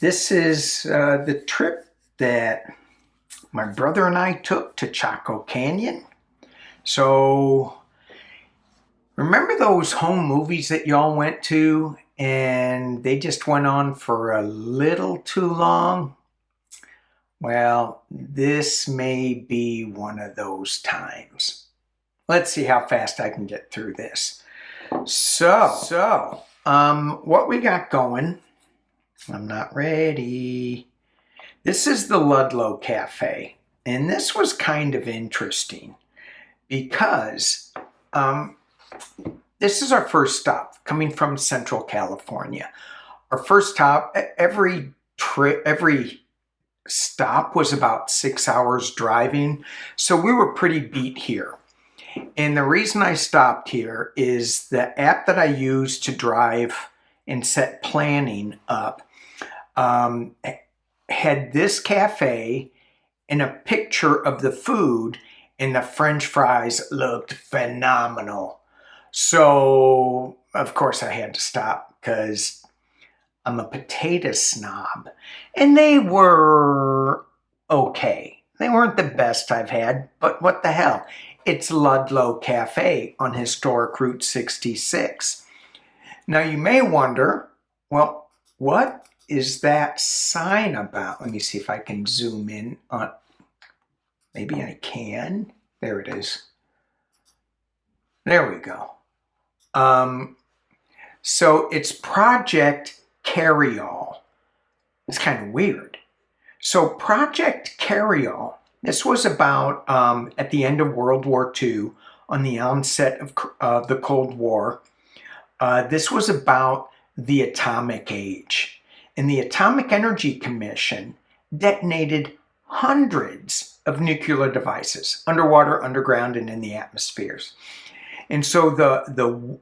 This is the trip that my brother and I took to Chaco Canyon. So, remember those home movies that y'all went to and they just went on for a little too long? Well, this may be one of those times. Let's see how fast I can get through this. What we got going, I'm not ready. This is the Ludlow Cafe, and this was kind of interesting because this is our first stop coming from Central California. Our first stop, every stop was about 6 hours driving, so we were pretty beat here. And the reason I stopped here is the app that I use to drive and set planning up had this cafe and a picture of the food, and the French fries looked phenomenal. So, of course, I had to stop because I'm a potato snob. And they were okay. They weren't the best I've had, but what the hell? It's Ludlow Cafe on historic Route 66. Now, you may wonder, well, what is that sign about? Let me see if I can zoom in on. Maybe I can. There it is. There we go. So it's Project Carryall. It's kind of weird. So Project Carryall, this was about at the end of World War II, on the onset of the Cold War. This was about the atomic age. And the Atomic Energy Commission detonated hundreds of nuclear devices, underwater, underground, and in the atmospheres. And so the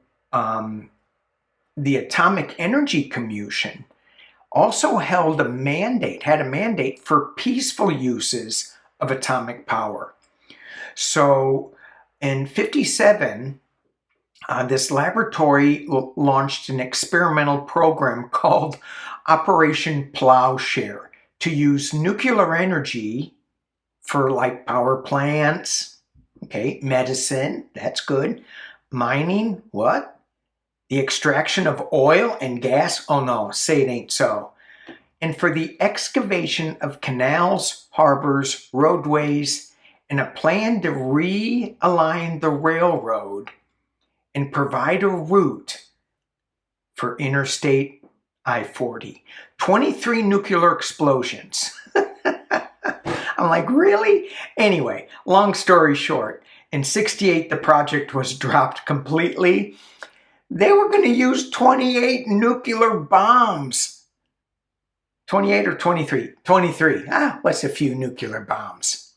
Atomic Energy Commission also had a mandate for peaceful uses of atomic power. So in '57, this laboratory launched an experimental program called Operation Plowshare to use nuclear energy for like power plants, okay, medicine, that's good, mining, what? The extraction of oil and gas, oh no, say it ain't so. And for the excavation of canals, harbors, roadways, and a plan to realign the railroad and provide a route for Interstate I-40. 23 nuclear explosions. I'm like, really? Anyway, long story short, in '68, the project was dropped completely. They were going to use 28 nuclear bombs. 28 or 23? 23. What's a few nuclear bombs?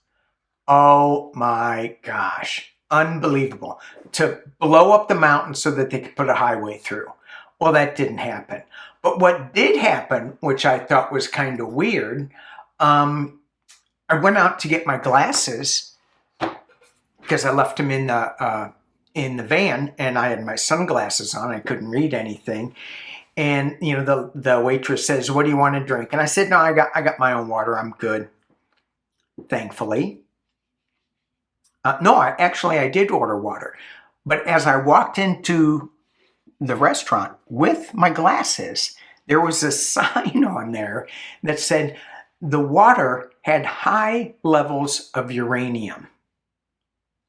Oh my gosh. Unbelievable. To blow up the mountain so that they could put a highway through. Well, that didn't happen. But what did happen, which I thought was kind of weird, I went out to get my glasses because I left them in the van, and I had my sunglasses on. I couldn't read anything. And you know, the waitress says, "What do you want to drink?" And I said, "No, I got my own water. I'm good." Thankfully. No, I did order water. But as I walked into the restaurant with my glasses, there was a sign on there that said the water had high levels of uranium.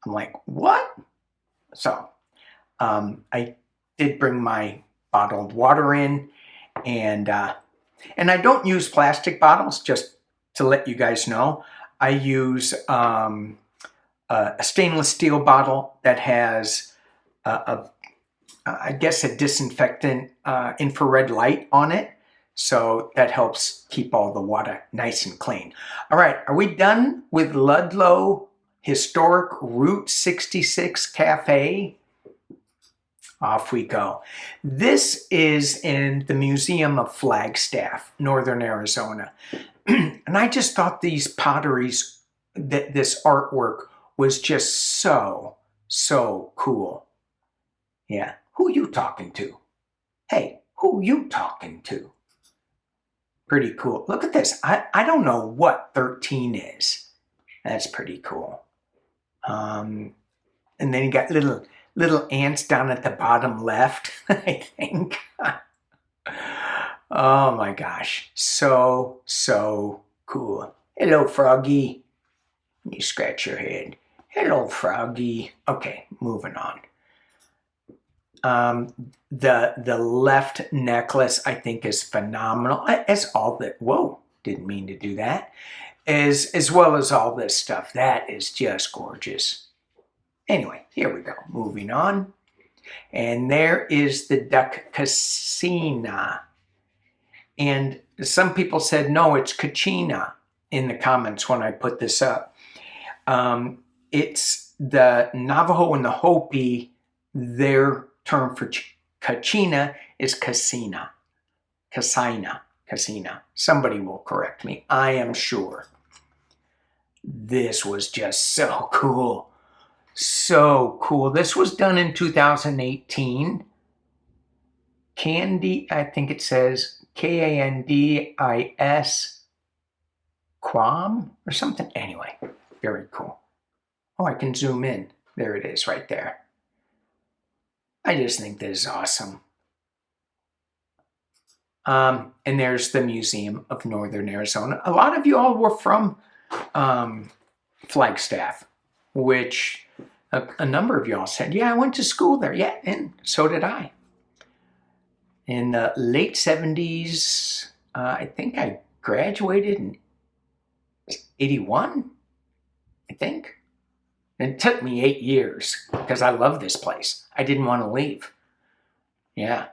I'm like, what? So I did bring my bottled water in, and I don't use plastic bottles, just to let you guys know. I use a stainless steel bottle that has I guess a disinfectant infrared light on it. So that helps keep all the water nice and clean. All right, are we done with Ludlow Historic Route 66 Cafe? Off we go. This is in the Museum of Flagstaff, Northern Arizona. And I just thought these potteries, this artwork was just so cool. Yeah, who you talking to? Hey, who you talking to? Pretty cool. Look at this. I don't know what 13 is. That's pretty cool. And then you got little ants down at the bottom left, I think. Oh my gosh. So cool. Hello, Froggy. You scratch your head. Hello, Froggy. Okay, moving on. The left necklace, I think, is phenomenal. As all that, whoa, didn't mean to do that. As well as all this stuff. That is just gorgeous. Anyway, here we go. Moving on. And there is the duck Casina. And some people said, no, it's Kachina in the comments when I put this up. It's the Navajo and the Hopi, their term for Kachina is Casina. Casina. Casina. Somebody will correct me, I am sure. This was just so cool. So cool. This was done in 2018. Candy, I think it says Kandis Quam or something. Anyway, very cool. Oh, I can zoom in. There it is right there. I just think this is awesome. And there's the Museum of Northern Arizona. A lot of you all were from Flagstaff, which a number of y'all said, yeah, I went to school there. Yeah, and so did I. In the late 70s, I think I graduated in 81, I think. It took me 8 years because I love this place. I didn't want to leave. Yeah.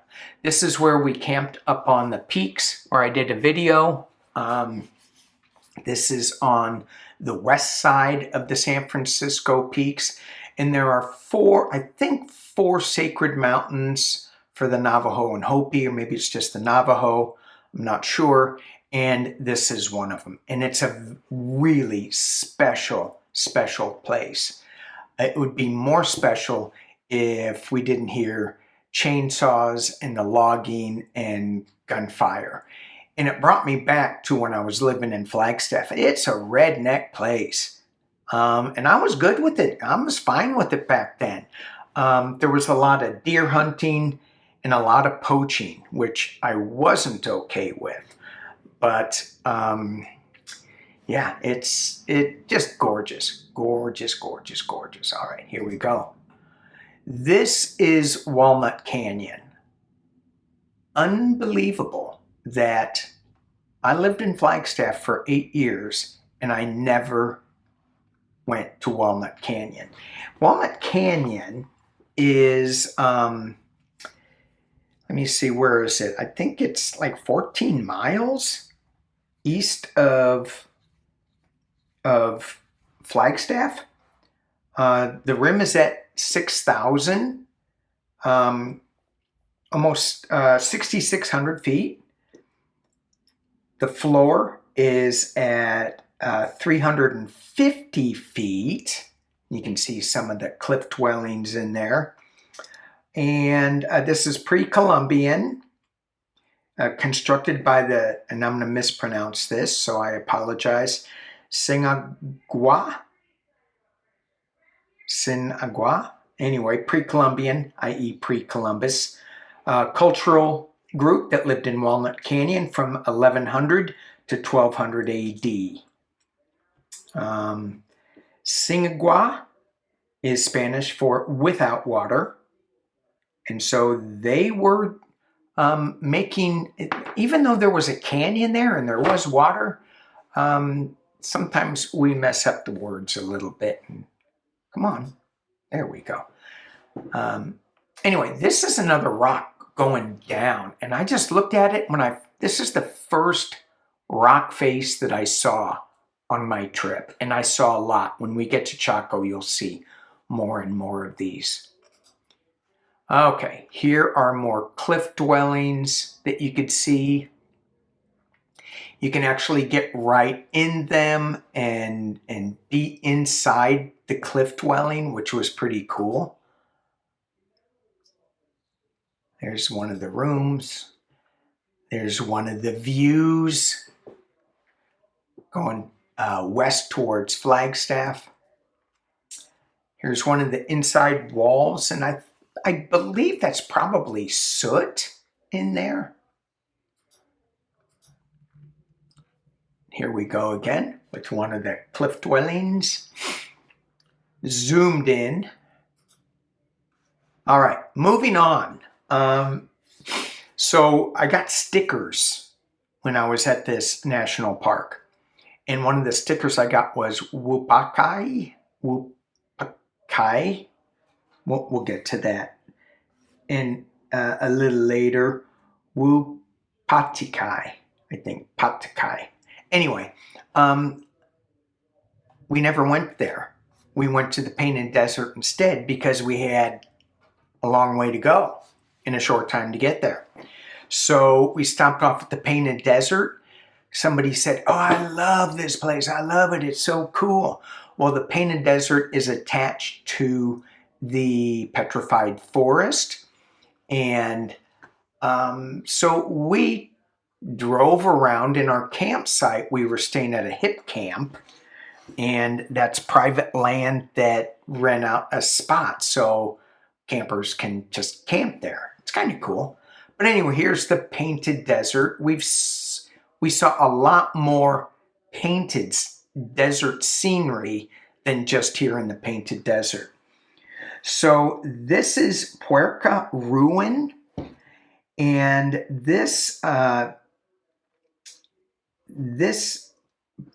This is where we camped up on the peaks where I did a video. This is on the west side of the San Francisco peaks. And there are four sacred mountains for the Navajo and Hopi, or maybe it's just the Navajo. I'm not sure. And this is one of them. And it's a really special place. It would be more special if we didn't hear chainsaws and the logging and gunfire. And it brought me back to when I was living in Flagstaff. It's a redneck place. And I was good with it. I was fine with it back then. There was a lot of deer hunting and a lot of poaching, which I wasn't okay with. But yeah, it's just gorgeous. Gorgeous, gorgeous, gorgeous. All right, here we go. This is Walnut Canyon. Unbelievable that I lived in Flagstaff for 8 years and I never went to Walnut Canyon. Walnut Canyon is, let me see, where is it? I think it's like 14 miles east of Flagstaff. The rim is at 6,000, almost 6,600 feet. The floor is at 350 feet. You can see some of the cliff dwellings in there. And this is pre-Columbian, constructed by the, and I'm going to mispronounce this, so I apologize, Sinagua. Anyway, pre-Columbian, i.e. pre-Columbus, cultural group that lived in Walnut Canyon from 1100 to 1200 AD. Sinagua is Spanish for without water. And so they were making, even though there was a canyon there and there was water, sometimes we mess up the words a little bit. Come on, there we go. Anyway, this is another rock going down. And I just looked at it this is the first rock face that I saw on my trip. And I saw a lot. When we get to Chaco, you'll see more and more of these. Okay, here are more cliff dwellings that you could see. You can actually get right in them and be inside the cliff dwelling, which was pretty cool. There's one of the rooms. There's one of the views going west towards Flagstaff. Here's one of the inside walls, and I believe that's probably soot in there. Here we go again with one of the cliff dwellings. Zoomed in. All right, moving on. So I got stickers when I was at this national park. And one of the stickers I got was Wupatki. Wupatki. We'll get to that. And a little later, Wupatki, I think. Patki. Anyway, we never went there. We went to the Painted Desert instead because we had a long way to go in a short time to get there. So we stopped off at the Painted Desert. Somebody said, "Oh, I love this place. I love it. It's so cool." Well, the Painted Desert is attached to the Petrified Forest. And so we drove around in our campsite. We were staying at a hip camp. And that's private land that rent out a spot. So campers can just camp there. It's kind of cool. But anyway, here's the Painted Desert. We saw a lot more painted desert scenery than just here in the Painted Desert. So this is Puerca Ruin, and this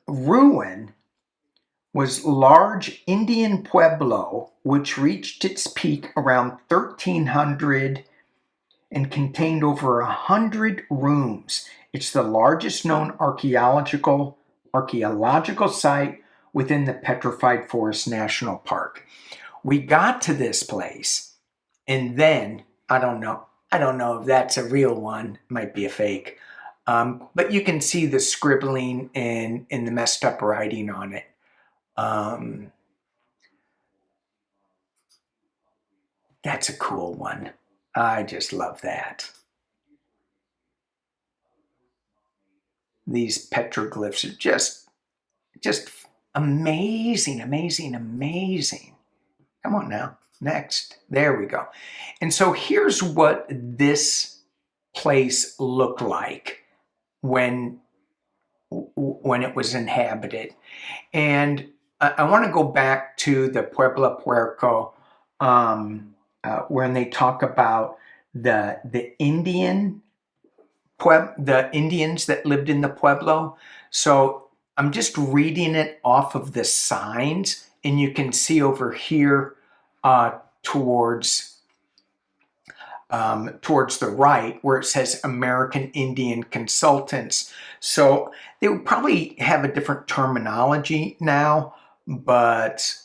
ruin was large Indian pueblo, which reached its peak around 1300 and contained over 100 rooms. It's the largest known archaeological site within the Petrified Forest National Park. We got to this place, and then, I don't know if that's a real one, might be a fake, but you can see the scribbling and the messed up writing on it. That's a cool one. I just love that. These petroglyphs are just amazing, amazing, amazing. Come on now, next. There we go. And so here's what this place looked like when it was inhabited. And I want to go back to the Pueblo Puerco, when they talk about the Indians that lived in the Pueblo. So I'm just reading it off of the signs, and you can see over here towards the right where it says American Indian Consultants. So they would probably have a different terminology now, but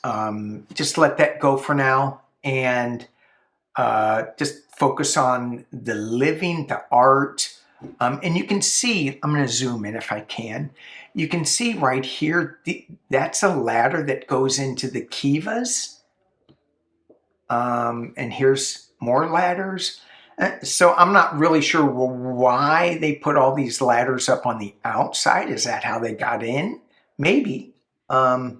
just let that go for now, and just focus on the living, the art. And you can see, I'm going to zoom in if I can. You can see right here, that's a ladder that goes into the kivas. And here's more ladders. So I'm not really sure why they put all these ladders up on the outside. Is that how they got in? Maybe. I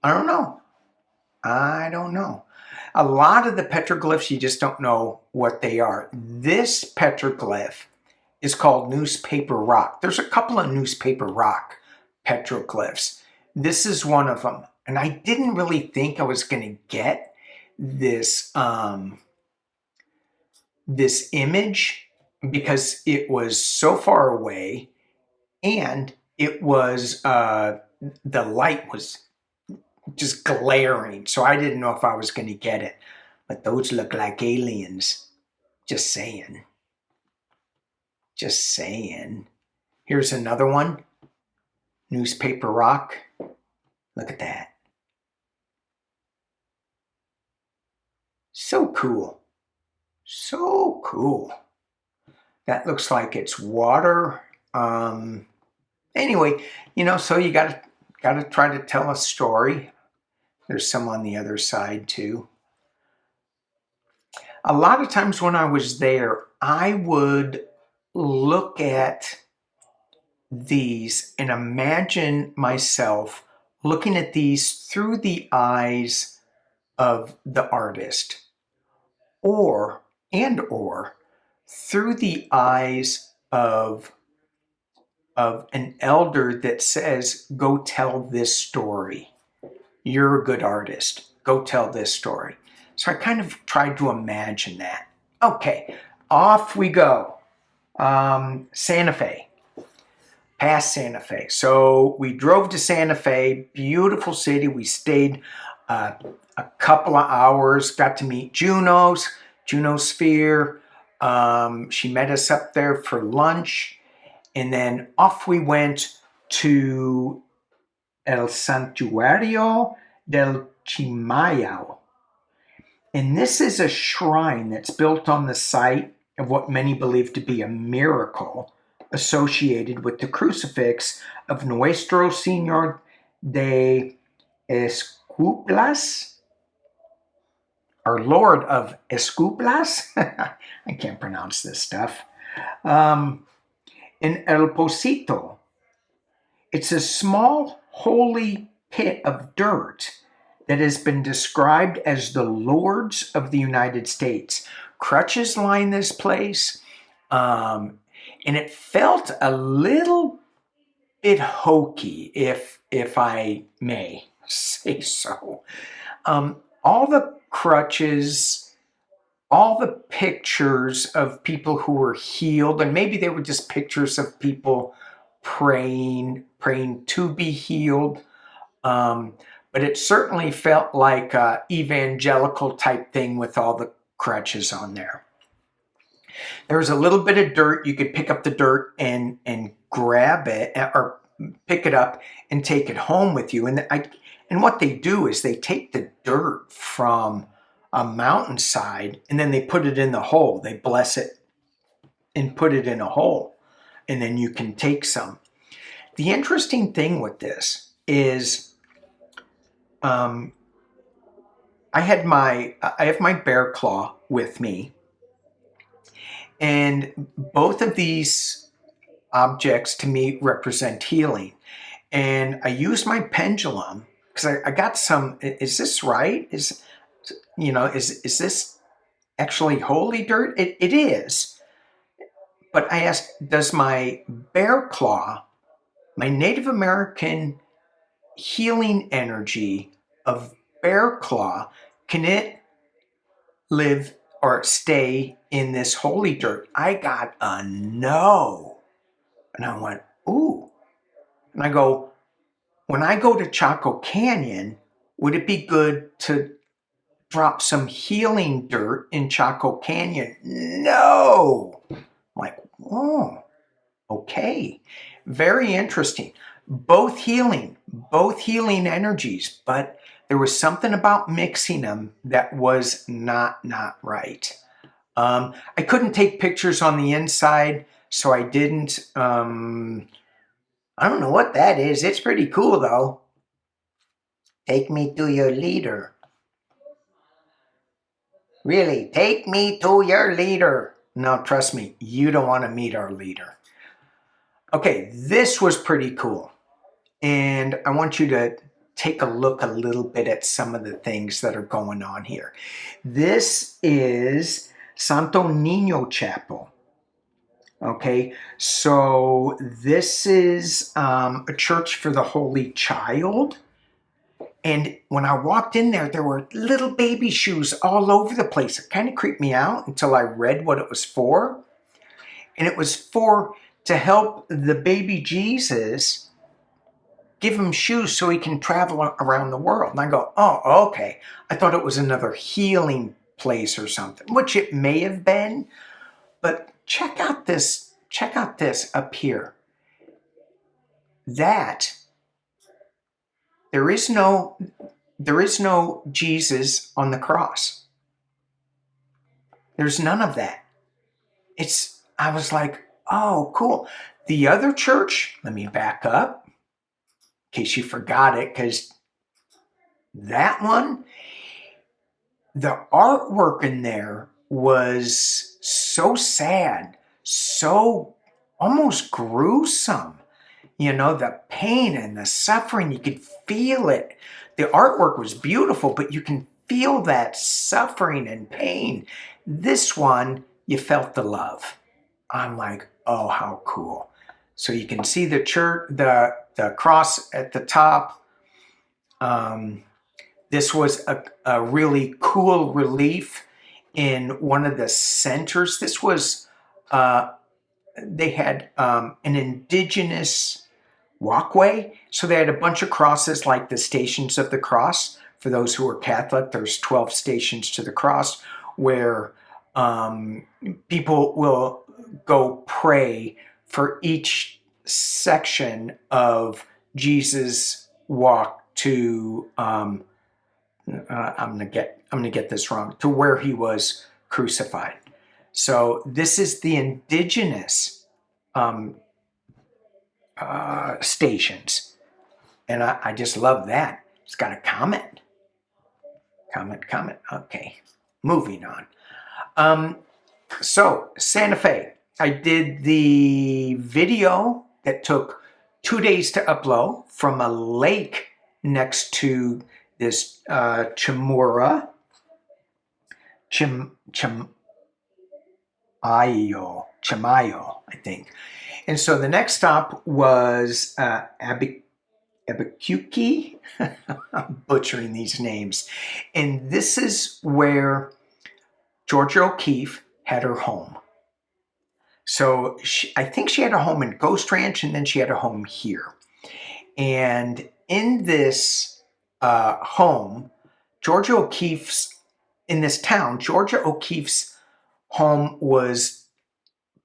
don't know. A lot of the petroglyphs, you just don't know what they are. This petroglyph is called newspaper rock. There's a couple of newspaper rock petroglyphs. This is one of them. And I didn't really think I was going to get this, this image because it was so far away, and it was, the light was just glaring, so I didn't know if I was going to get it. But those look like aliens. Just saying. Just saying. Here's another one. Newspaper rock. Look at that. So cool. So cool. That looks like it's water. Anyway, so you got to try to tell a story. There's some on the other side too. A lot of times when I was there, I would look at these and imagine myself looking at these through the eyes of the artist, or through the eyes of an elder that says, go tell this story. You're a good artist. Go tell this story. So I kind of tried to imagine that. Okay, off we go. Santa Fe. Past Santa Fe. So we drove to Santa Fe, beautiful city. We stayed a couple of hours, got to meet Juno Sphere. She met us up there for lunch, and then off we went to El Santuario del Chimayao. And this is a shrine that's built on the site of what many believe to be a miracle associated with the crucifix of Nuestro Señor de Escuplas, our Lord of Escuplas. I can't pronounce this stuff. In El Pocito. It's a small holy pit of dirt that has been described as the Lords of the United States. Crutches line this place, and it felt a little bit hokey, if I may say so. All the crutches, all the pictures of people who were healed, and maybe they were just pictures of people praying to be healed. But it certainly felt like an evangelical type thing with all the crutches on there. There was a little bit of dirt. You could pick up the dirt and grab it, or pick it up and take it home with you. And what they do is they take the dirt from a mountainside and then they put it in the hole. They bless it and put it in a hole, and then you can take some. The interesting thing with this is I have my bear claw with me, and both of these objects to me represent healing. And I use my pendulum because I got some. Is this right? Is this actually holy dirt? It is. But I asked, does my bear claw, my Native American healing energy of bear claw, can it live or stay in this holy dirt? I got a no. And I went, ooh. And I go, when I go to Chaco Canyon, would it be good to drop some healing dirt in Chaco Canyon? No. I'm like, oh, okay. Very interesting. Both healing energies, but there was something about mixing them that was not right. I couldn't take pictures on the inside, so I didn't. I don't know what that is. It's pretty cool, though. Take me to your leader. Really, take me to your leader. No, trust me, you don't want to meet our leader. Okay, this was pretty cool. And I want you to take a look a little bit at some of the things that are going on here. This is Santo Niño Chapel. Okay, so this is a church for the Holy Child. And when I walked in there, there were little baby shoes all over the place. It kind of creeped me out until I read what it was for. And it was to help the baby Jesus, give him shoes so he can travel around the world. And I go, oh, okay. I thought it was another healing place or something, which it may have been. But check out this up here. That there is no Jesus on the cross. There's none of that. I was like, oh, cool. The other church, let me back up in case you forgot it, because that one, the artwork in there was so sad. so almost gruesome. You know, the pain and the suffering, you could feel it. The artwork was beautiful, but you can feel that suffering and pain. This one, you felt the love. I'm like, oh, how cool. So you can see the church, the cross at the top. This was a really cool relief in one of the centers. This was, they had an indigenous walkway. So they had a bunch of crosses like the Stations of the Cross. For those who are Catholic, there's 12 stations to the cross where people will go pray for each section of Jesus' walk to I'm gonna get this wrong, to where he was crucified. So this is the indigenous stations, and I just love that. It's got a comment. Okay, moving on. So Santa Fe, I did the video that took 2 days to upload from a lake next to this Chamayo, I think. And so the next stop was Albuquerque. I'm butchering these names. And this is where Georgia O'Keeffe had her home. So I think she had a home in Ghost Ranch, and then she had a home here. And in this home, Georgia O'Keeffe's, in this town, Georgia O'Keeffe's home was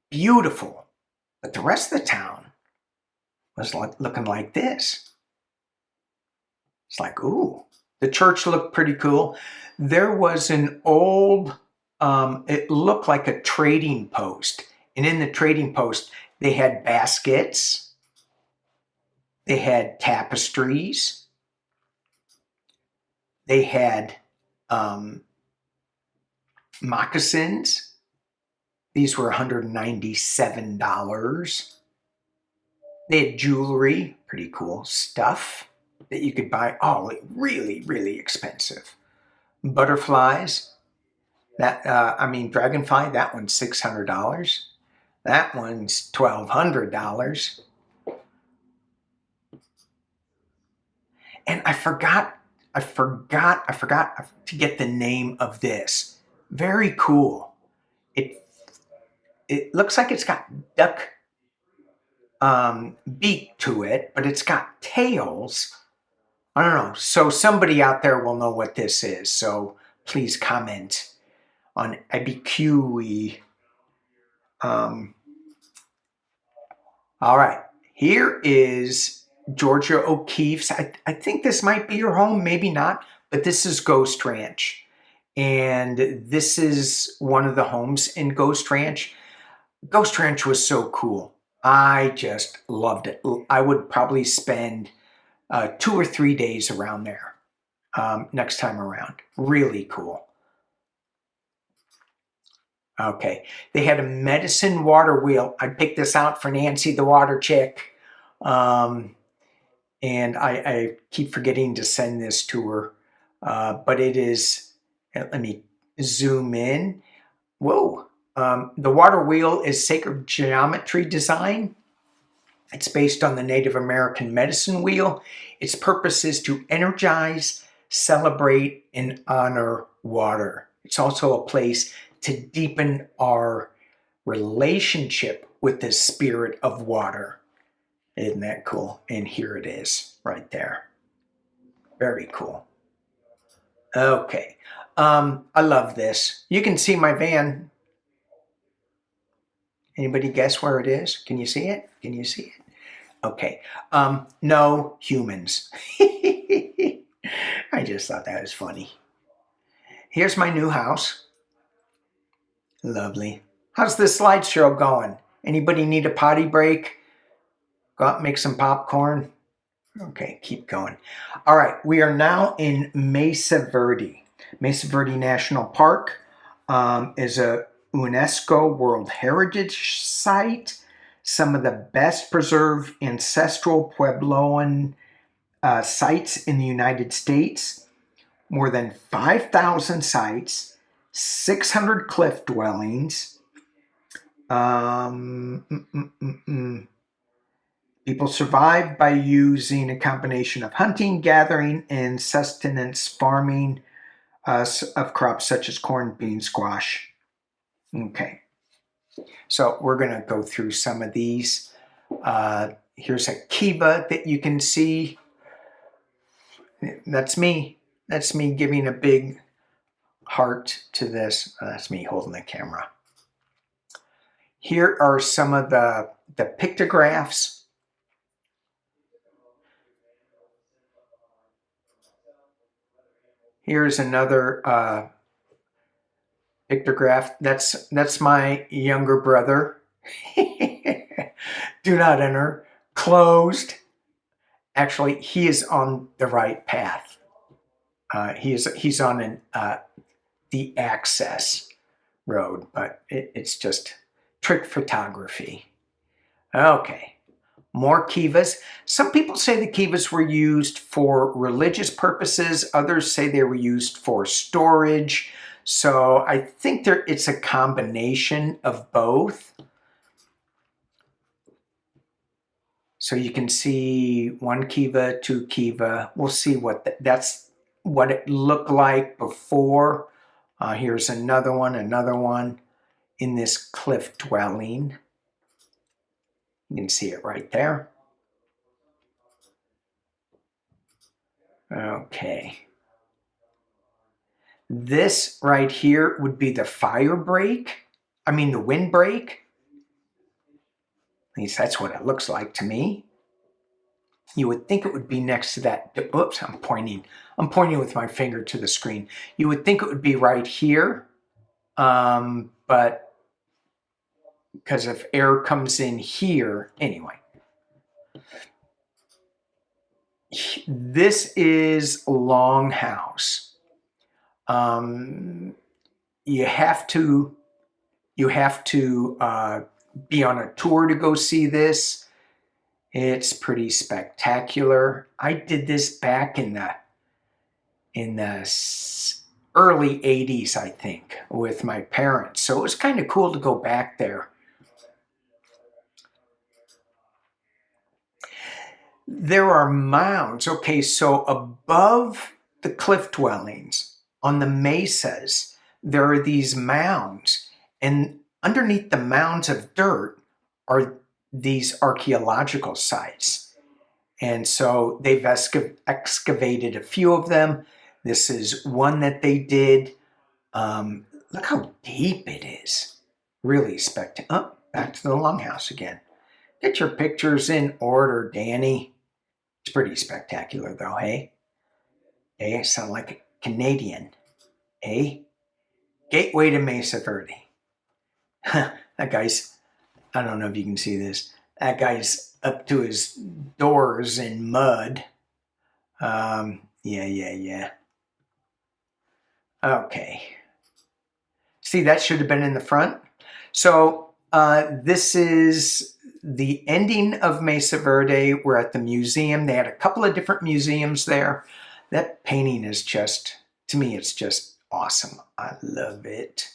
beautiful. But the rest of the town was looking like this. It's like, ooh. The church looked pretty cool. There was an old, it looked like a trading post. And in the trading post, they had baskets. They had tapestries. They had moccasins. These were $197. They had jewelry, pretty cool stuff that you could buy. Oh, really, really expensive. Butterflies. That dragonfly. That one's $600. That one's $1,200. And I forgot to get the name of this. Very cool. It looks like it's got duck beak to it, but it's got tails. I don't know. So somebody out there will know what this is. So please comment on IBQE. All right. Here is Georgia O'Keeffe's. I think this might be your home, maybe not, but this is Ghost Ranch. And this is one of the homes in Ghost Ranch. Ghost Ranch was so cool. I just loved it. I would probably spend 2 or 3 days around there next time around. Really cool. Okay, they had a medicine water wheel. I picked this out for Nancy, the water chick. And I keep forgetting to send this to her. But it is, let me zoom in. Whoa. The water wheel is sacred geometry design. It's based on the Native American medicine wheel. Its purpose is to energize, celebrate, and honor water. It's also a place to deepen our relationship with the spirit of water. Isn't that cool? And here it is right there. Very cool. Okay. I love this. You can see my van. Anybody guess where it is? Can you see it? Can you see it? Okay. No humans. I just thought that was funny. Here's my new house. Lovely. How's this slideshow going? Anybody need a potty break? Go out and make some popcorn? Okay, keep going. All right, we are now in Mesa Verde. Mesa Verde National Park is a UNESCO World Heritage Site, some of the best preserved ancestral Puebloan sites in the United States, more than 5,000 sites, 600 cliff dwellings. People survived by using a combination of hunting, gathering, and sustenance farming of crops such as corn, beans, squash. Okay, so we're going to go through some of these. Here's a kiva that you can see. That's me. That's me giving a big heart to this. That's me holding the camera. Here are some of the pictographs. Here's another pictograph. That's my younger brother. Do not enter. Closed. Actually, he is on the right path. He's on the access road, but it's just trick photography. Okay. More kivas. Some people say the kivas were used for religious purposes. Others say they were used for storage. So I think it's a combination of both. So you can see one kiva, two kiva. We'll see what that's what it looked like before. Here's another one in this cliff dwelling. You can see it right there. Okay. This right here would be the fire break. I mean the windbreak. At least that's what it looks like to me. You would think it would be next to that. Oops, I'm pointing with my finger to the screen. You would think it would be right here. But because if air comes in here, anyway. This is Longhouse. You have to be on a tour to go see this. It's pretty spectacular. I did this back in the early 80s, I think, with my parents. So it was kind of cool to go back there. There are mounds. Okay, so above the cliff dwellings on the mesas, there are these mounds. And underneath the mounds of dirt are these archaeological sites. And so they've excavated a few of them. This is one that they did. Look how deep it is. Really spectacular. Oh, back to the Longhouse again. Get your pictures in order, Danny. It's pretty spectacular though, hey? Hey, I sound like a Canadian. Hey? Gateway to Mesa Verde. That guy's, I don't know if you can see this. That guy's up to his doors in mud. Yeah. Okay. See, that should have been in the front. So this is the ending of Mesa Verde. We're at the museum. They had a couple of different museums there. That painting is just, to me, it's just awesome. I love it.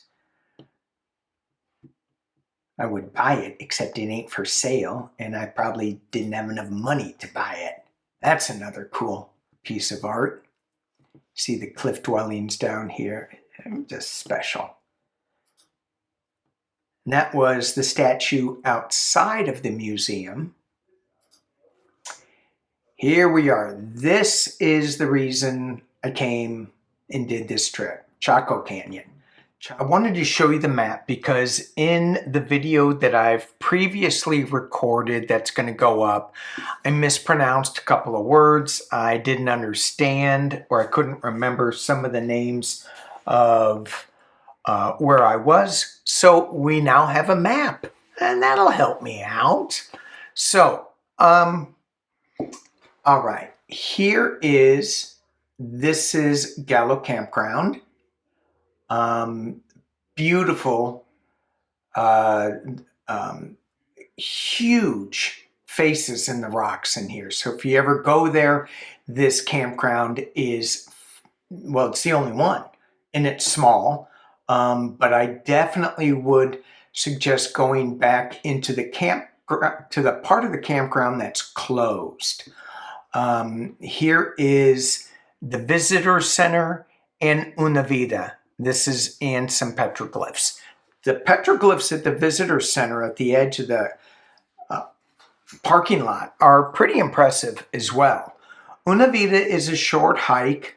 I would buy it, except it ain't for sale, and I probably didn't have enough money to buy it. That's another cool piece of art. See the cliff dwellings down here, just special. And that was the statue outside of the museum. Here we are. This is the reason I came and did this trip, Chaco Canyon. I wanted to show you the map because in the video that I've previously recorded that's going to go up, I mispronounced a couple of words. I didn't understand, or I couldn't remember some of the names of where I was. So we now have a map, and that'll help me out. So, all right, this is Gallo Campground. Beautiful huge faces in the rocks in here. So if you ever go there, this campground is, well, it's the only one, and it's small. But I definitely would suggest going back into the to the part of the campground that's closed. Here is the visitor center and Una Vida. This is, and some petroglyphs. The petroglyphs at the visitor center at the edge of the parking lot are pretty impressive as well. Una Vida is a short hike,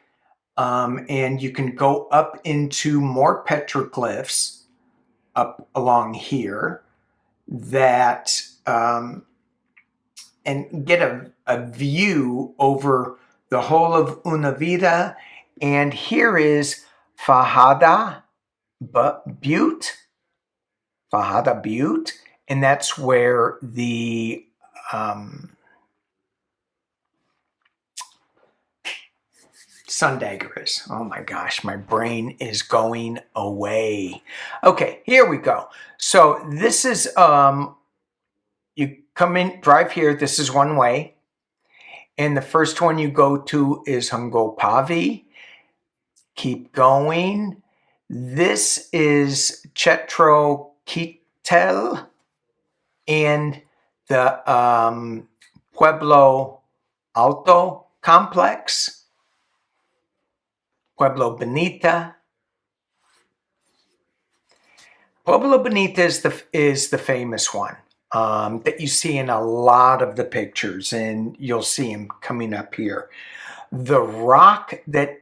and you can go up into more petroglyphs up along here that and get a view over the whole of Una Vida. And here is Fajada Butte, and that's where the sun dagger is. Oh my gosh, my brain is going away. Okay, here we go. So this is, you come in, drive here, this is one way. And the first one you go to is Hungopavi. Keep going. This is Chetroquitel and the Pueblo Alto complex. Pueblo Bonita. Pueblo Bonita is the famous one that you see in a lot of the pictures, and you'll see them coming up here. The rock that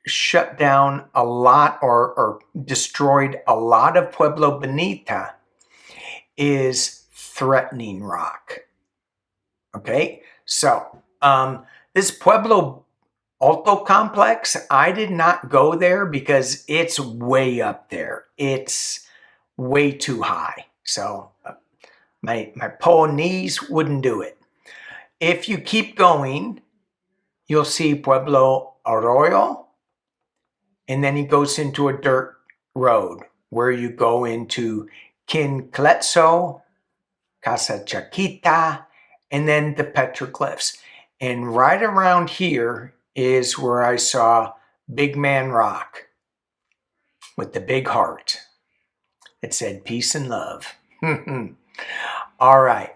shut down a lot or destroyed a lot of Pueblo Bonita is Threatening Rock. Okay, so this Pueblo Alto complex, I did not go there because it's way up there. It's way too high. So my poor knees wouldn't do it. If you keep going, you'll see Pueblo Arroyo, and then he goes into a dirt road where you go into Quincletzo, Casa Chiquita, and then the petroglyphs. And right around here is where I saw Big Man Rock with the big heart. It said peace and love. All right.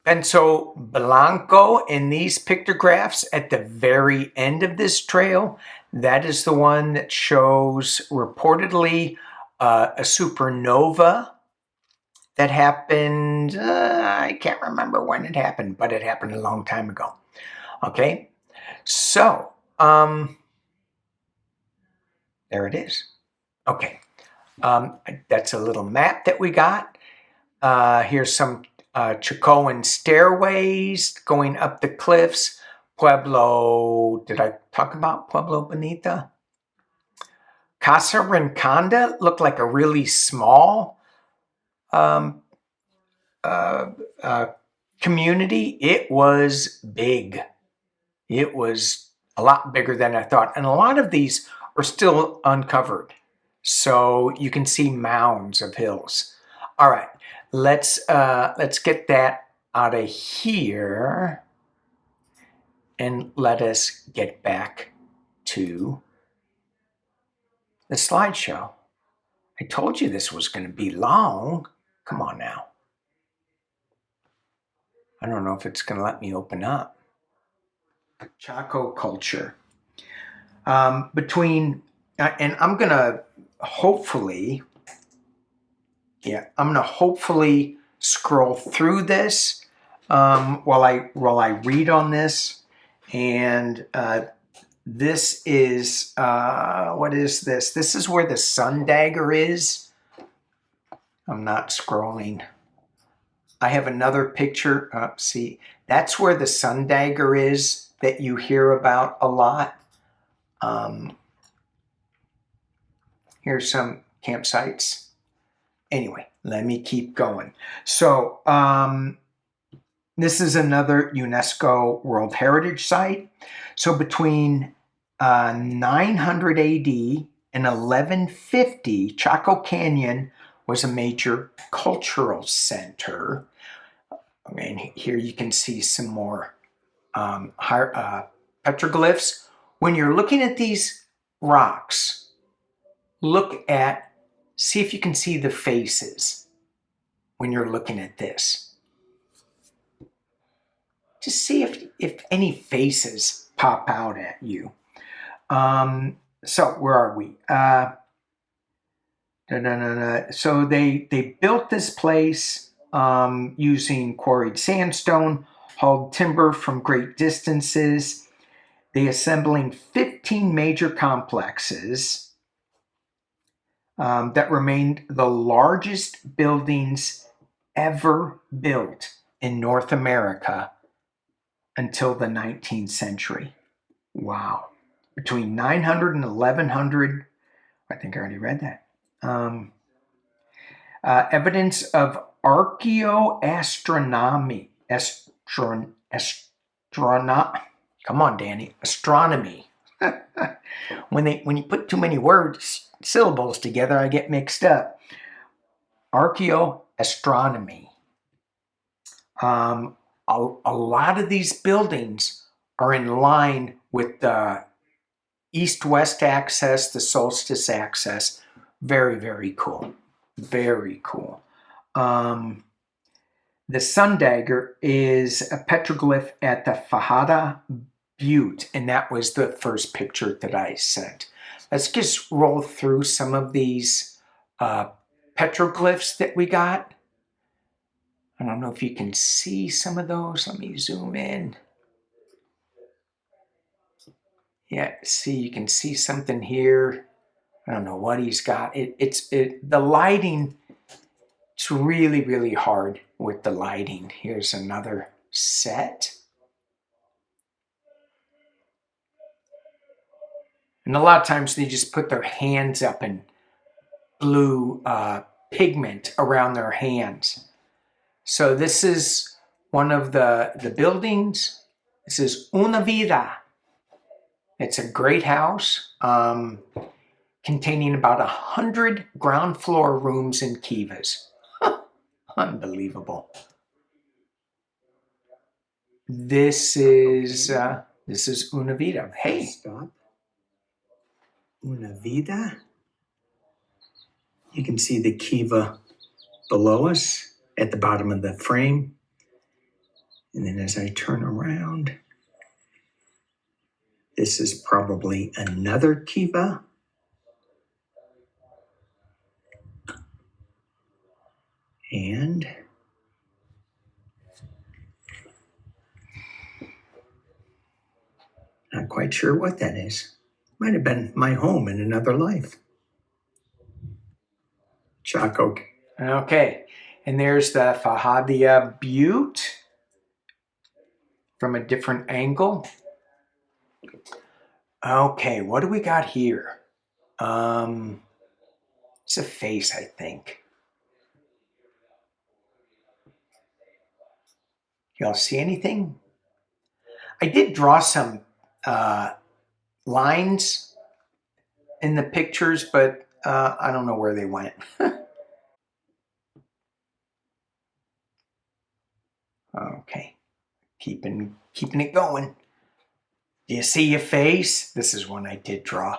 Benzo Blanco in these pictographs at the very end of this trail, that is the one that shows reportedly a supernova that happened, I can't remember when it happened, but it happened a long time ago. Okay, so there it is. Okay, that's a little map that we got. Here's some Chacoan stairways going up the cliffs. Pueblo, did I talk about Pueblo Bonita? Casa Rinconda looked like a really small community. It was big. It was a lot bigger than I thought. And a lot of these are still uncovered. So you can see mounds of hills. All right, let's get that out of here. And let us get back to the slideshow. I told you this was going to be long. Come on now. I don't know if it's going to let me open up. Chaco culture. And I'm going to hopefully, scroll through this while I read on this. And this is, what is this? This is where the sun dagger is. I'm not scrolling. I have another picture. See, that's where the sun dagger is that you hear about a lot. Here's some campsites. Anyway, let me keep going. So, this is another UNESCO World Heritage Site. So between 900 AD in 1150, Chaco Canyon was a major cultural center. And here you can see some more petroglyphs. When you're looking at these rocks, see if you can see the faces when you're looking at this. Just see if any faces pop out at you. So where are we? So they built this place using quarried sandstone, hauled timber from great distances. They assembling 15 major complexes that remained the largest buildings ever built in North America until the 19th century. Wow. Between 900 and 1100, I think I already read that. Evidence of archaeoastronomy. Come on, Danny. Astronomy. When you put too many syllables together, I get mixed up. Archaeoastronomy. A lot of these buildings are in line with the east-west axis, the solstice axis. Very, very cool. Very cool. The sun dagger is a petroglyph at the Fajada Butte, and that was the first picture that I sent. Let's just roll through some of these petroglyphs that we got. I don't know if you can see some of those. Let me zoom in. Yeah, see, you can see something here. I don't know what he's got. The lighting, it's really, really hard with the lighting. Here's another set. And a lot of times they just put their hands up in blue pigment around their hands. So this is one of the buildings. This is Una Vida. It's a great house containing about 100 ground floor rooms and kivas. Unbelievable. This is Una Vida. Hey. Stop. Una Vida. You can see the kiva below us at the bottom of the frame. And then as I turn around, this is probably another kiva. And not quite sure what that is. Might have been my home in another life. Chaco. Okay, and there's the Fajada Butte from a different angle. Okay, what do we got here? It's a face, I think. Y'all see anything? I did draw some lines in the pictures, but I don't know where they went. Okay, keeping it going. Do you see your face? This is one I did draw.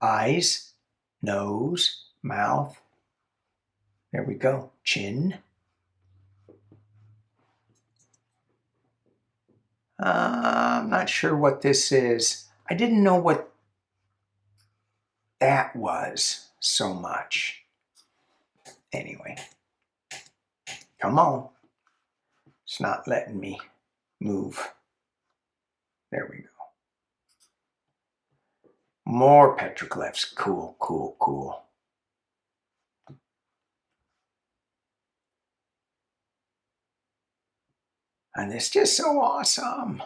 Eyes, nose, mouth. There we go. Chin. I'm not sure what this is. I didn't know what that was so much. Anyway, come on. It's not letting me move. There we go. More petroglyphs. Cool, cool, cool. And it's just so awesome.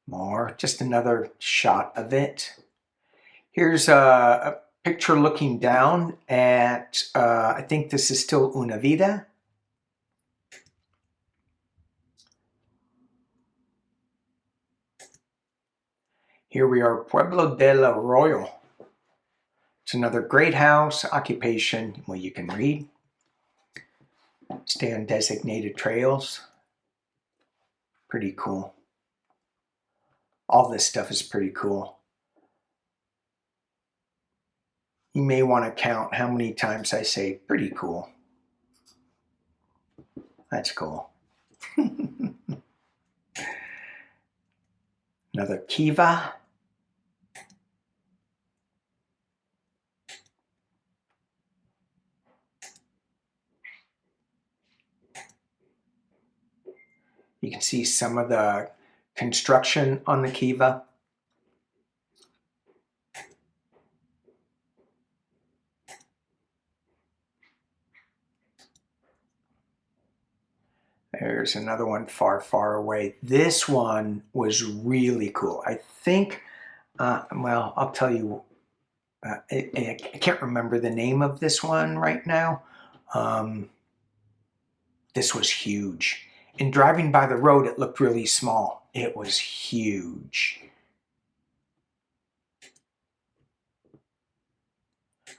More, just another shot of it. Here's a picture looking down at, I think this is still Una Vida. Here we are, Pueblo del Arroyo. It's another great house, occupation, well, you can read. Stay on designated trails. Pretty cool. All this stuff is pretty cool. You may want to count how many times I say pretty cool. That's cool. Another kiva. You can see some of the construction on the kiva. There's another one far, far away. This one was really cool. I think, well, I'll tell you, I can't remember the name of this one right now. This was huge. And driving by the road, it looked really small. It was huge. It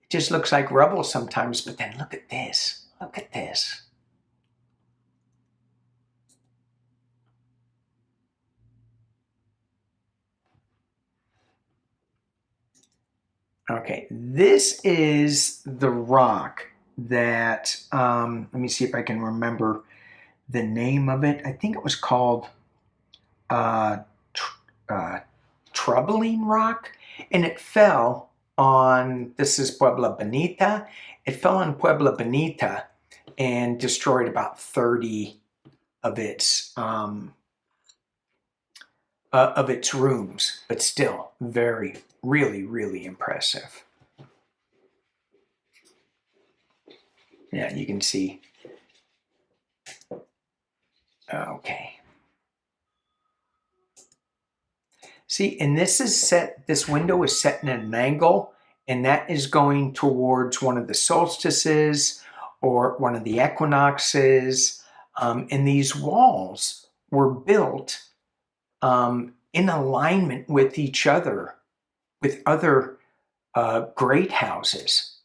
just looks like rubble sometimes, but then look at this. Look at this. Okay, this is the rock that, let me see if I can remember the name of it. I think it was called Troubling Rock, and it fell on, this is Puebla Bonita, it fell on Puebla Bonita and destroyed about 30 of its rooms, but still very, really impressive. Yeah, you can see. Okay. See, and this is set, this window is set in an angle, and that is going towards one of the solstices or one of the equinoxes. And these walls were built in alignment with each other, with other great houses.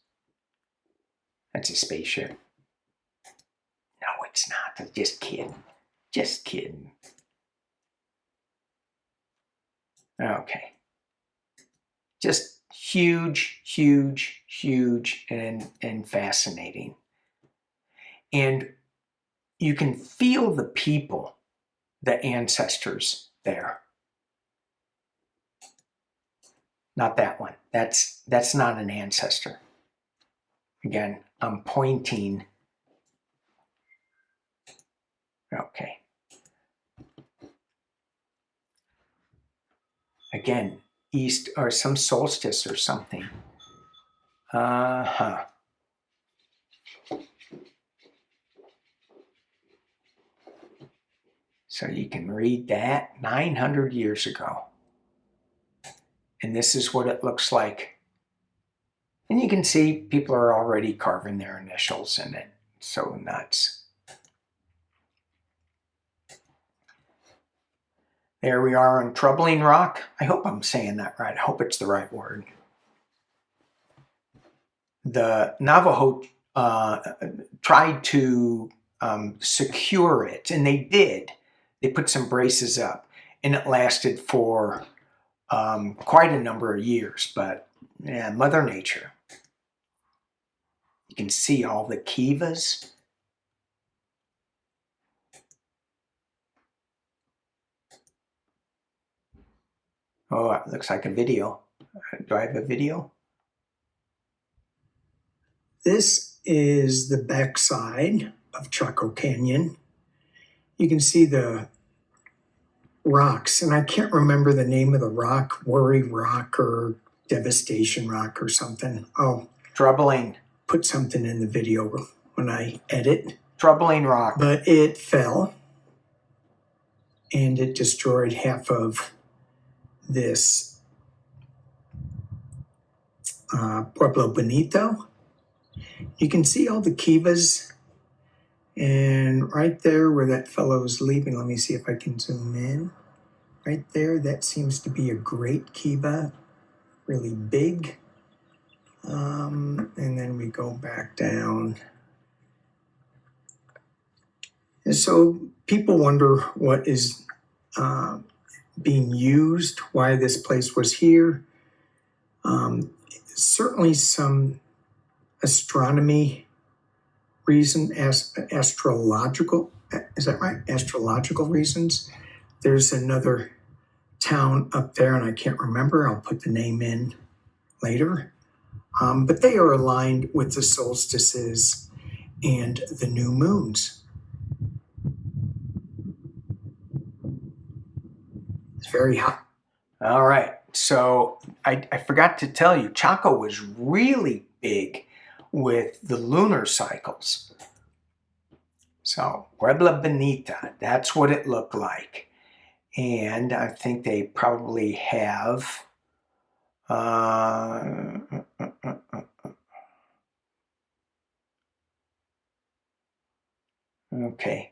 That's a spaceship. No, it's not. I'm just kidding. Just kidding. Okay. Just huge, huge, huge, and fascinating. And you can feel the people, the ancestors there. Not that one. That's not an ancestor. Again, I'm pointing. Okay. Again, east or some solstice or something. So you can read that 900 years ago. And this is what it looks like. And you can see people are already carving their initials in it. So nuts. There we are on Troubling Rock. I hope I'm saying that right. I hope it's the right word. The Navajo tried to secure it, and they did. They put some braces up, and it lasted for quite a number of years, but yeah, Mother Nature. You can see all the kivas. Oh, it looks like a video. Do I have a video? This is the backside of Chaco Canyon. You can see the rocks, and I can't remember the name of the rock, Worry Rock or Devastation Rock or something. Oh, Troubling. Put something in the video when I edit. Troubling Rock. But it fell, and it destroyed half of this Pueblo Bonito. You can see all the kivas, and right there where that fellow is leaving, let me see if I can zoom in. right there. That seems to be a great kiva, really big. And then we go back down. And so people wonder what is being used, why this place was here. Certainly some astronomy reason, astrological, is that right? Astrological reasons. There's another town up there, and I can't remember. I'll put the name in later. But they are aligned with the solstices and the new moons. It's very hot. All right. So I forgot to tell you, Chaco was really big with the lunar cycles. So Puebla Bonita, that's what it looked like. And I think they probably have okay.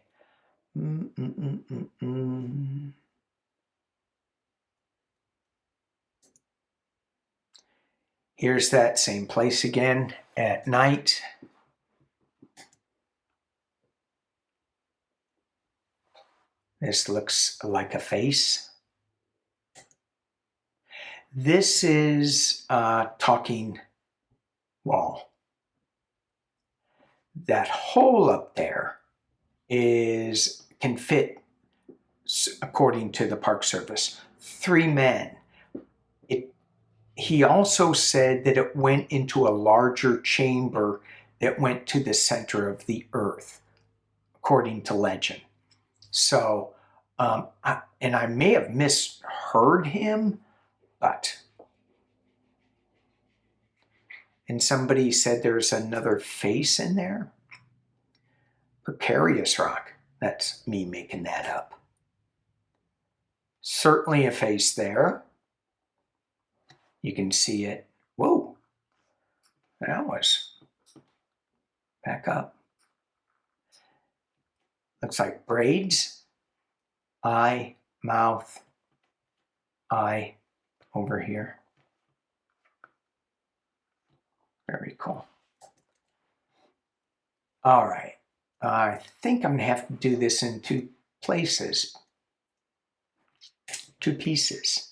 Here's that same place again at night. This looks like a face. This is a talking wall. That hole up there can fit, according to the Park Service, 3 men. He also said that it went into a larger chamber that went to the center of the earth, according to legend. So, I may have misheard him, and somebody said there's another face in there. Precarious rock. That's me making that up. Certainly a face there. You can see it. Whoa. That was back up. Looks like braids. Eye, mouth, eye over here. Very cool. All right. I think I'm going to have to do this in 2 places. 2 pieces.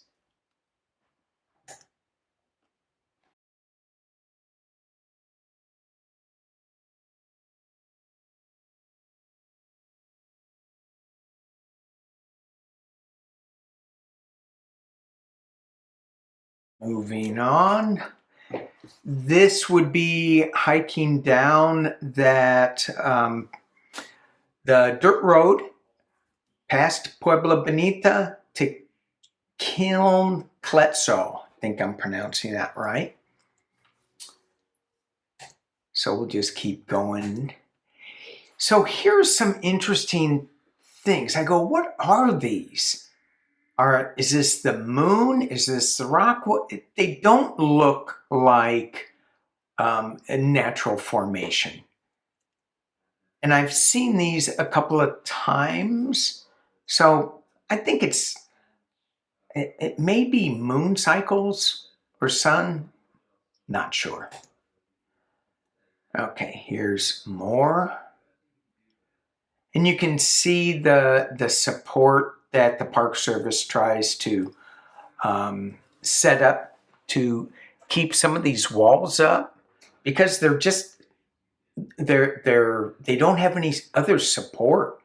Moving on. This would be hiking down that the dirt road past Puebla Bonita to Kiln Kletso. I think I'm pronouncing that right. So we'll just keep going. So here's some interesting things. I go, what are these? Is this the moon? Is this the rock? They don't look like a natural formation. And I've seen these a couple of times. So I think it may be moon cycles or sun. Not sure. Okay, here's more. And you can see the support that the Park Service tries to set up to keep some of these walls up, because they don't have any other support.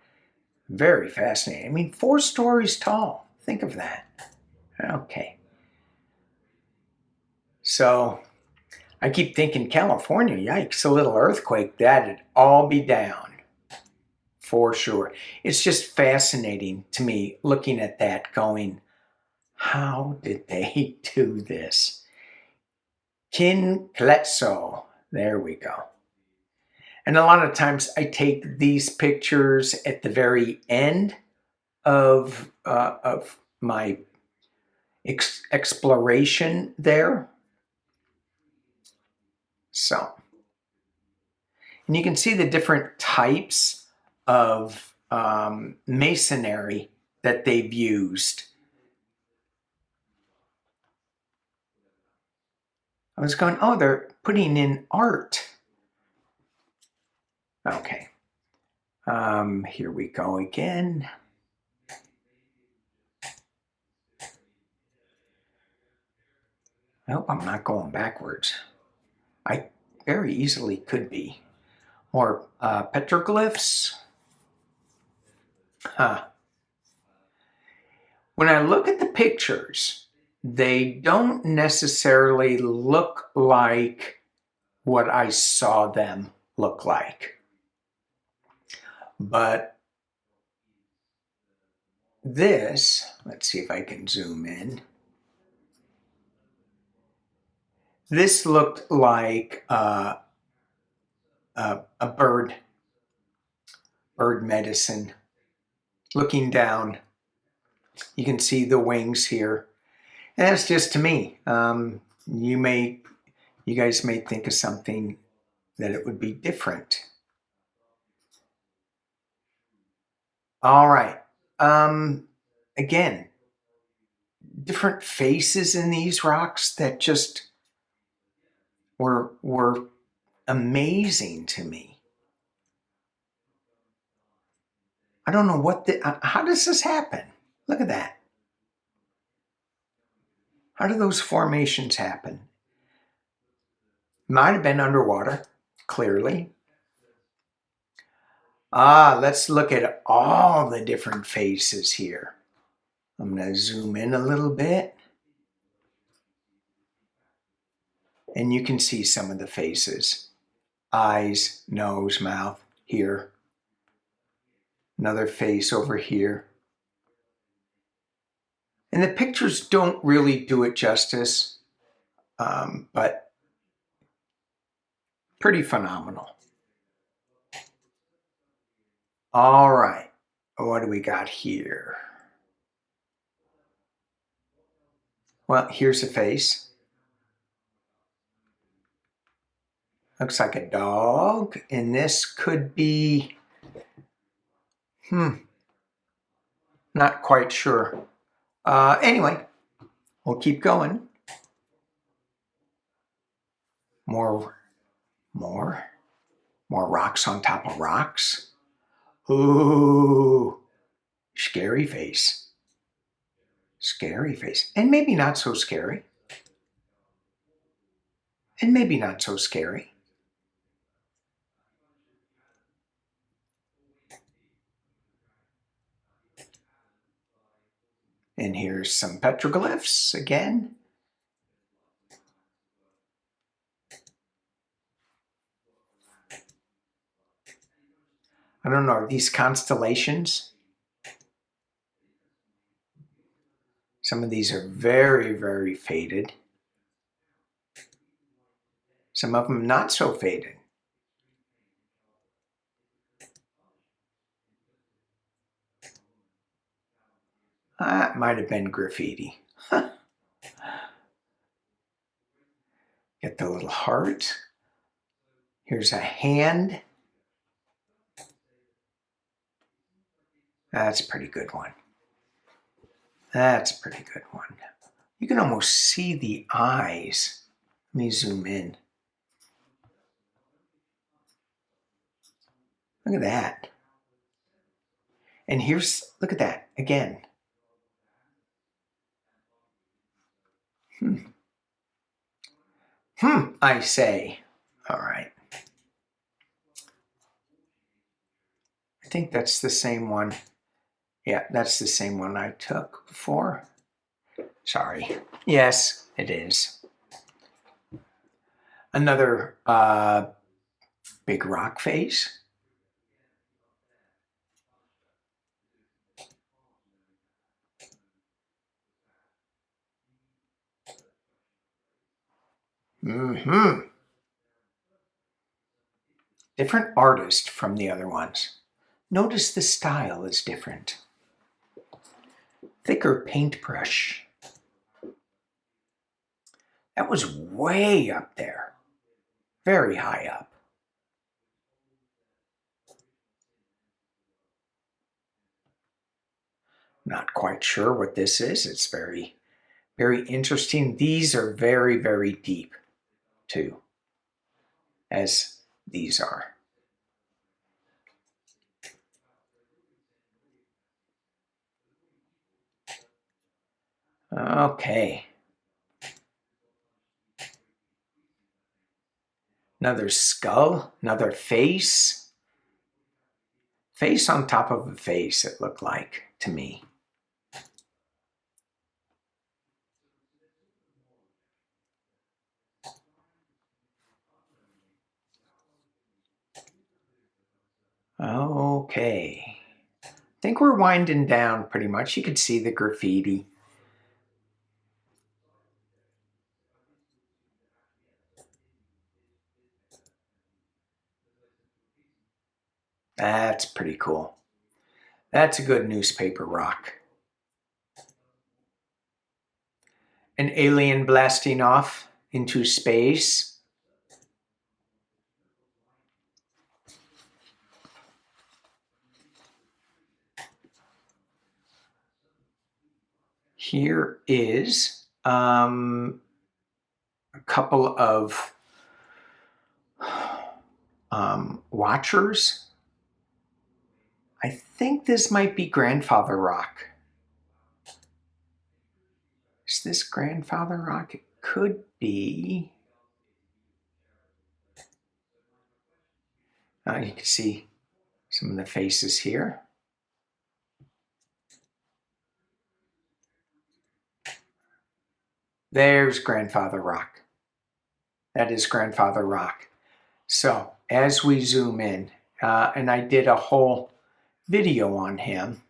Very fascinating. I mean, 4 stories tall. Think of that. Okay. So I keep thinking California, yikes, a little earthquake, that'd all be down. For sure. It's just fascinating to me looking at that going, how did they do this? Kinkletso. There we go. And a lot of times I take these pictures at the very end of my exploration there. So, and you can see the different types of masonry that they've used. I was going, oh, they're putting in art. Okay. Here we go again. I hope I'm not going backwards. I very easily could be. More petroglyphs. Huh. When I look at the pictures, they don't necessarily look like what I saw them look like. But this, let's see if I can zoom in. This looked like a bird medicine. Looking down, you can see the wings here. And that's just to me. You guys may think of something that it would be different. All right. Again, different faces in these rocks that just were amazing to me. I don't know how does this happen? Look at that. How do those formations happen? Might have been underwater, clearly. Let's look at all the different faces here. I'm going to zoom in a little bit. And you can see some of the faces. Eyes, nose, mouth, here. Another face over here. And the pictures don't really do it justice, but pretty phenomenal. All right, what do we got here? Well, here's a face. Looks like a dog, and this could be, not quite sure. Anyway, we'll keep going. More rocks on top of rocks. Ooh, scary face. Scary face. And maybe not so scary. And maybe not so scary. And here's some petroglyphs again. I don't know, are these constellations? Some of these are very, very faded. Some of them not so faded. That might have been graffiti. Get the little heart. Here's a hand. That's a pretty good one. That's a pretty good one. You can almost see the eyes. Let me zoom in. Look at that. And here's, look at that again. I say. All right. I think that's the same one. Yeah, that's the same one I took before. Sorry. Yes, it is. Another big rock face. Different artist from the other ones. Notice the style is different. Thicker paintbrush. That was way up there. Very high up. Not quite sure what this is. It's very, very interesting. These are very, very deep. too, as these are. Okay. Another skull, another face. Face on top of a face, it looked like to me. Okay. I think we're winding down pretty much. You could see the graffiti. That's pretty cool. That's a good newspaper rock. An alien blasting off into space. Here is a couple of watchers. I think this might be Grandfather Rock. Is this Grandfather Rock? It could be. You can see some of the faces here. There's Grandfather Rock. That is Grandfather Rock. So as we zoom in, and I did a whole video on him.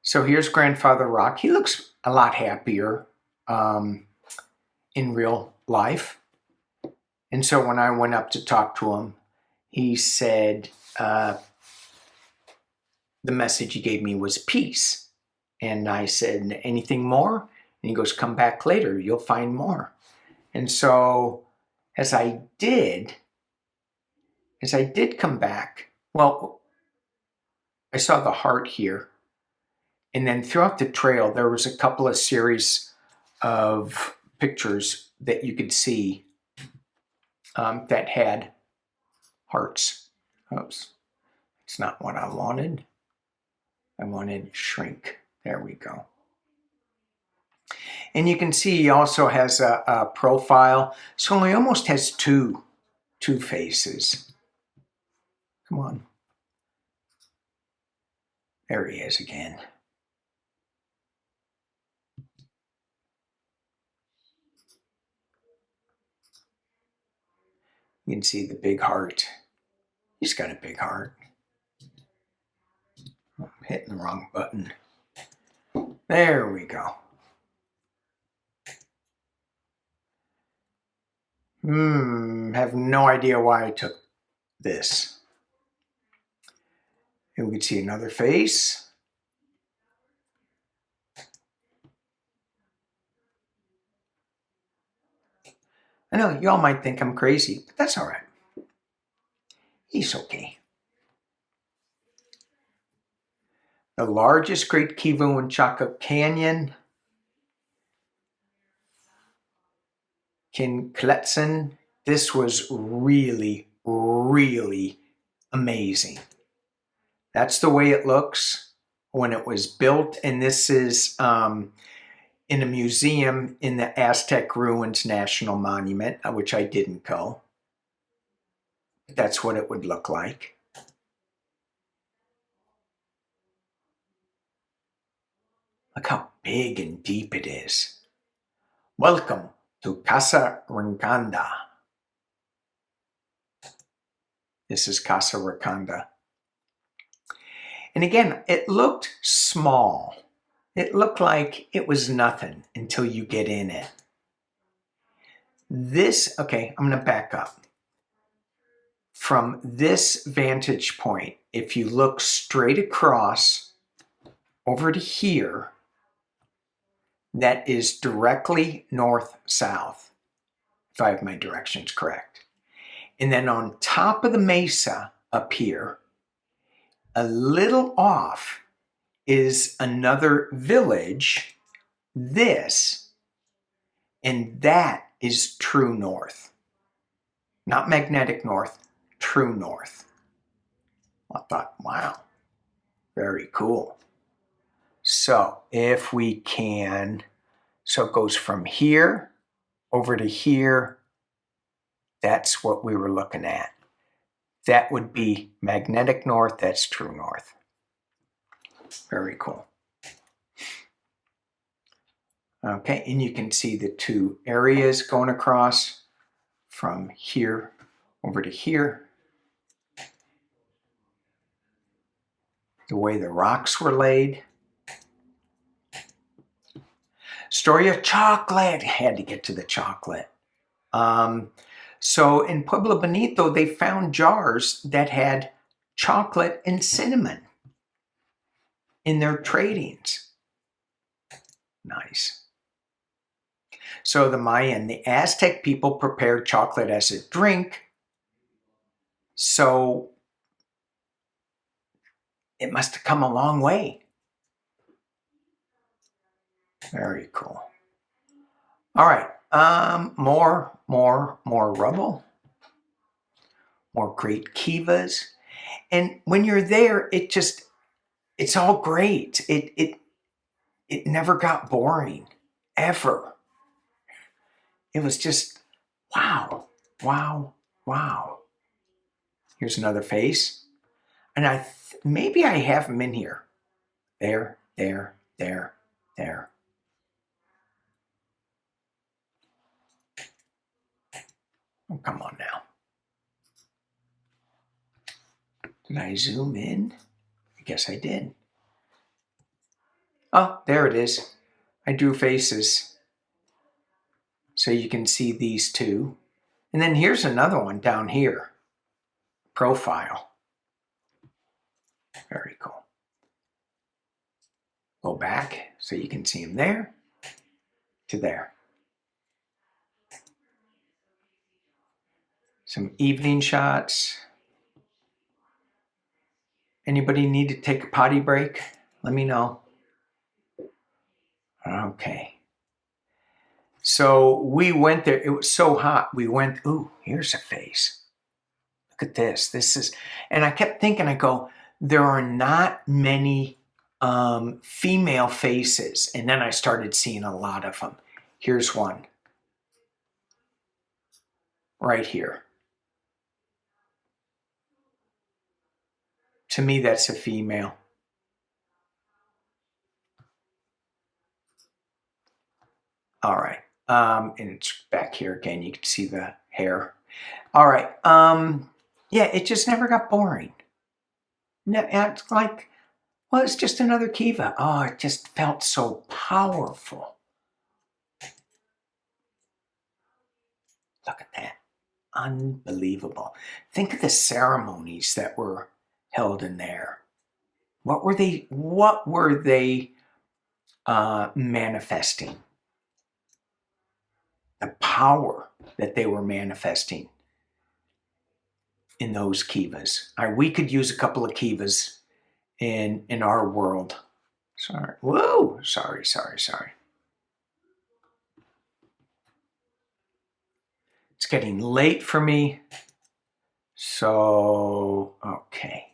So here's Grandfather Rock. He looks a lot happier in real life. And so when I went up to talk to him, he said the message he gave me was peace. And I said, anything more? And he goes, come back later, you'll find more. And so as I did come back, well, I saw the heart here. And then throughout the trail, there was a couple of series of pictures that you could see that had hearts. Oops, it's not what I wanted. I wanted shrink. There we go. And you can see he also has a profile. So he almost has two faces. Come on. There he is again. You can see the big heart. He's got a big heart. Oh, I'm hitting the wrong button. There we go. Have no idea why I took this. And we can see another face. I know y'all might think I'm crazy, but that's all right. He's okay. The largest Great Kivu in Chaco Canyon. Kinkletsen. This was really, really amazing. That's the way it looks when it was built. And this is in a museum in the Aztec Ruins National Monument, which I didn't go. That's what it would look like. Look how big and deep it is. Welcome to Casa Rincanda. This is Casa Rincanda. And again, it looked small. It looked like it was nothing until you get in it. This, okay, I'm going to back up. From this vantage point, if you look straight across over to here, that is directly north-south, if I have my directions correct. And then on top of the mesa up here, a little off, is another village, this, and that is true north. Not magnetic north, true north. I thought, wow, very cool. So if we can, so it goes from here over to here. That's what we were looking at. That would be magnetic north, that's true north. Very cool. Okay, and you can see the two areas going across from here over to here. The way the rocks were laid. Story of chocolate. Had to get to the chocolate. So in Pueblo Bonito, they found jars that had chocolate and cinnamon in their tradings. Nice. So the Maya and the Aztec people prepared chocolate as a drink. So it must have come a long way. Very cool. All right. More rubble. More great kivas. And when you're there, it's all great. It never got boring, ever. It was just, wow, wow, wow. Here's another face. And maybe I have them in here. There. Oh, come on now. Did I zoom in? I guess I did. Oh, there it is. I drew faces so you can see these two. And then here's another one down here. Profile. Very cool. Go back so you can see them there to there. Some evening shots. Anybody need to take a potty break? Let me know. Okay. So we went there. It was so hot. We went, ooh, here's a face. Look at this. This is, and I kept thinking, I go, there are not many female faces. And then I started seeing a lot of them. Here's one. Right here. To me, that's a female. All right. And it's back here again. You can see the hair. All right. Yeah, it just never got boring. It's like, well, it's just another kiva. Oh, it just felt so powerful. Look at that. Unbelievable. Think of the ceremonies that were held in there. What were they manifesting? The power that they were manifesting in those kivas. We could use a couple of kivas in our world. Sorry. Whoa. Sorry. It's getting late for me. So, okay.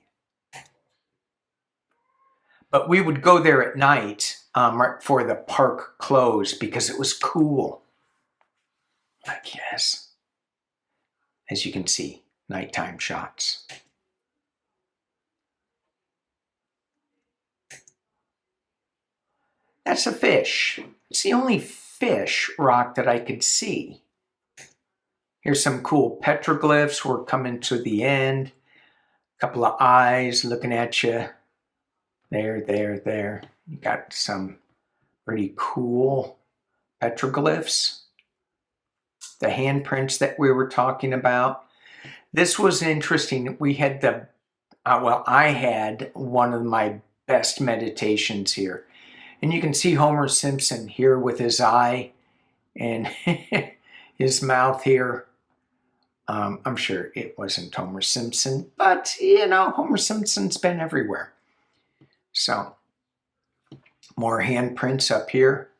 But we would go there at night right before the park closed because it was cool. I guess. As you can see, nighttime shots. That's a fish. It's the only fish rock that I could see. Here's some cool petroglyphs. We're coming to the end. A couple of eyes looking at you. There. You got some pretty cool petroglyphs. The handprints that we were talking about. This was interesting. We had I had one of my best meditations here. And you can see Homer Simpson here with his eye and his mouth here. I'm sure it wasn't Homer Simpson, but Homer Simpson's been everywhere. So, more handprints up here.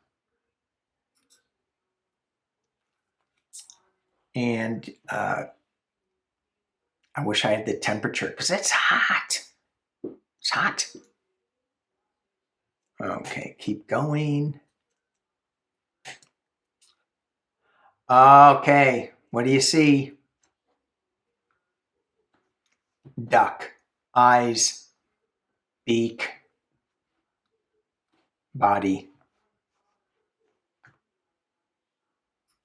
And I wish I had the temperature because it's hot. It's hot. Okay, keep going. Okay, what do you see? Duck. Eyes, beak, body.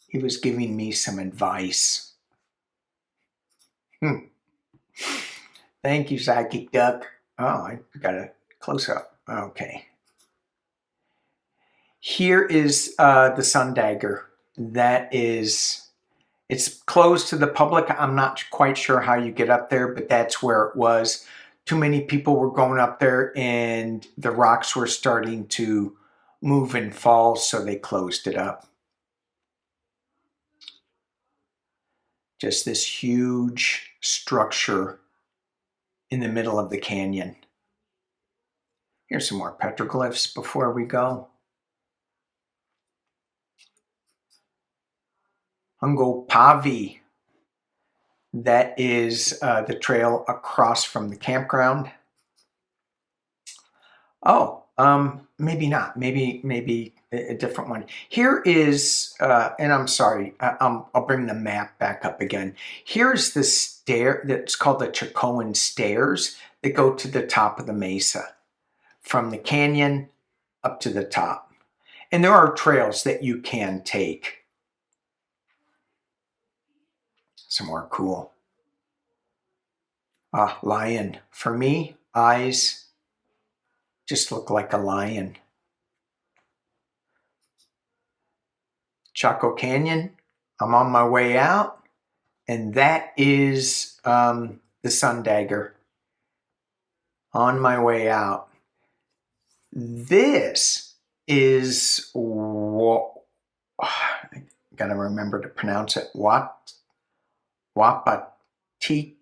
He was giving me some advice. Thank you, Psychic Duck. Oh, I got a close up. Okay. Here is the sun dagger. That is, it's closed to the public. I'm not quite sure how you get up there, but that's where it was. Too many people were going up there and the rocks were starting to move and fall, so they closed it up. Just this huge structure in the middle of the canyon. Here's some more petroglyphs before we go. Pavi. That is the trail across from the campground. Oh, maybe not. Maybe a different one. Here is, and I'm sorry, I'll bring the map back up again. Here's the stair that's called the Chaco Stairs that go to the top of the mesa, from the canyon up to the top. And there are trails that you can take. Some more cool. Lion. For me, eyes just look like a lion. Chaco Canyon. I'm on my way out. And that is the sun dagger. On my way out. This is what I gotta remember to pronounce it. Wupatki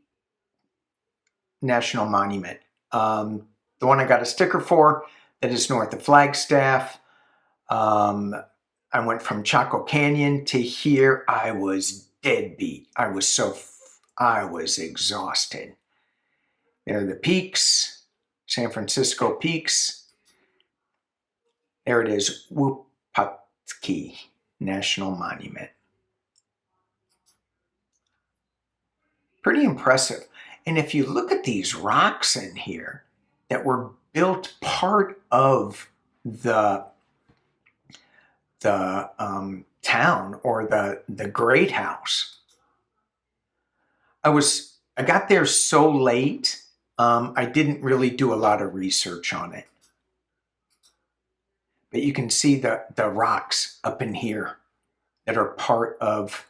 National Monument. The one I got a sticker for, that is north of Flagstaff. I went from Chaco Canyon to here. I was dead beat. I was exhausted. There are the peaks, San Francisco peaks. There it is, Wupatki National Monument. Pretty impressive. And if you look at these rocks in here that were built part of the town or the great house. I got there so late, I didn't really do a lot of research on it. But you can see the rocks up in here that are part of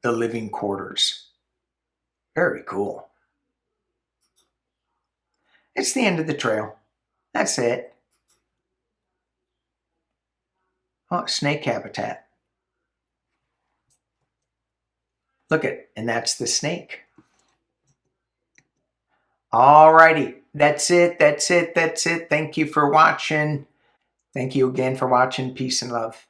the living quarters. Very cool. It's the end of the trail. That's it. Oh, snake habitat. Look at, and that's the snake. Alrighty, that's it. Thank you for watching. Thank you again for watching. Peace and love.